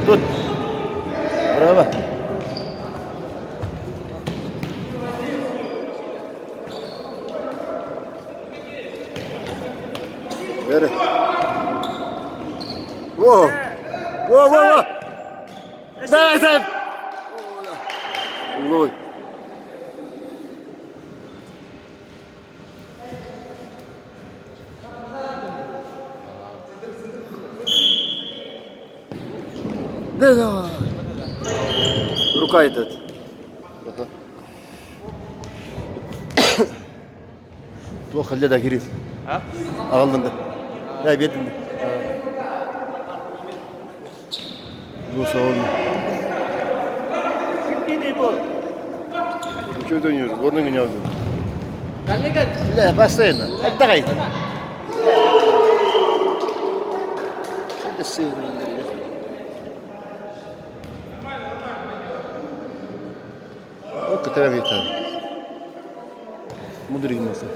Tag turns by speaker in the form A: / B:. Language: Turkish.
A: Tut. Bravo. Ver. Wow. Wow, wow, wow. Sen, sen. Gol. Да. Рука этот. Ага. Плохо для дагирис.
B: Ha?
A: Ağılında. Ne bildin? Bu sağ olun.
B: Gini bu.
A: Köy dönüyoruz. Oradan gidiyoruz.
B: Kalle gel.
A: La, başlayın. Hatta kayıt. Sen de sığın. O kadar yeter. Müdür gibi mesela.